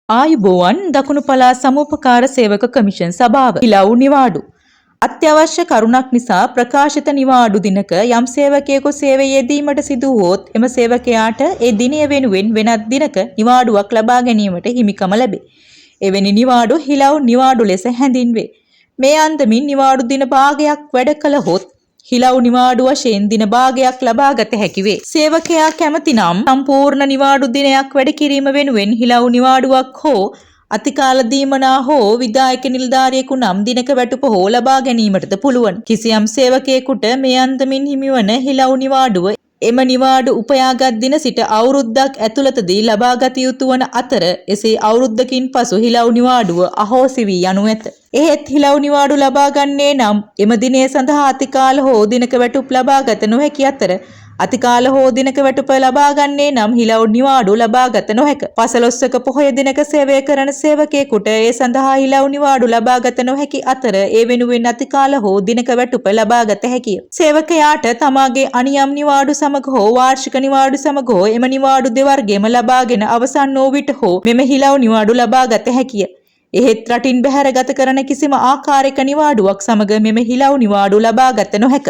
ආයුබෝවන් දකුණු පළාත් සමූපකාර සේවක කමිෂන් සභාව හිලව් නිවාඩු අත්‍යවශ්‍ය කරුණක් නිසා ප්‍රකාශිත නිවාඩු දිනක යම් සේවකයෙකු සේවයේ යෙදීමට සිදු වුවොත් එම සේවකයාට ඒ දිනය වෙනුවෙන් වෙනත් දිනක නිවාඩුවක් ලබා ගැනීමට හිමිකම ලැබේ. එවැනි නිවාඩු හිලව් නිවාඩු ලෙස හැඳින්වේ. මේ අන්දමින් නිවාඩු දින භාගයක් වැඩ කළහොත් හිලව් නිවාඩු වශයෙන් දින භාගයක් ලබා ගත හැකි වේ. සේවකයා කැමති නම් සම්පූර්ණ නිවාඩු දිනයක් වැඩ කිරීම වෙනුවෙන් හිලව් නිවාඩුවක් හෝ අතිකාල දීමනා හෝ විදායක නිලධාරියෙකු නම් දිනක වැටුප හෝ ලබා ගැනීමටද පුළුවන්. කිසියම් සේවකයෙකුට මේ අන්දමින් හිමිවන හිලව් නිවාඩුව එම නිවාඩු උපයාගත් දින සිට අවුරුද්දක් ඇතුළතදී ලබා ගත යුතු වන අතර එසේ අවුරුද්දකින් පසු හිලව් නිවාඩුව අහෝසි වී යනු ඇත. එහෙත් හිලව් නිවාඩු ලබා ගන්නේ නම් එම දිනය සඳහා අතිකාල හෝ දිනක වැටුප් ලබා ගත නොහැකි අතර අතිකාල හෝ දිනක වැටුප ලබා ගන්නේ නම් හිලව් නිවාඩු ලබා ගත නොහැක. පසළොස්වක පොහොය දිනක සේවය කරන සේවකයෙකුට ඒ සඳහා හිලව් නිවාඩු ලබා ගත නොහැකි අතර ඒ වෙනුවෙන් අතිකාල හෝ දිනක වැටුප ලබා ගත හැකිය. සේවකයාට තමාගේ අනියම් නිවාඩු සමග හෝ වාර්ෂික නිවාඩු සමග හෝ එම නිවාඩු දෙවර්ගයම ලබාගෙන අවසන් වූ විට හෝ මෙම හිලව් නිවාඩු ලබා ගත හැකිය. එහෙත් රටින් බැහැර ගත කරන කිසිම ආකාරයක නිවාඩුවක් සමග මෙම හිලව් නිවාඩු ලබා ගත නොහැක.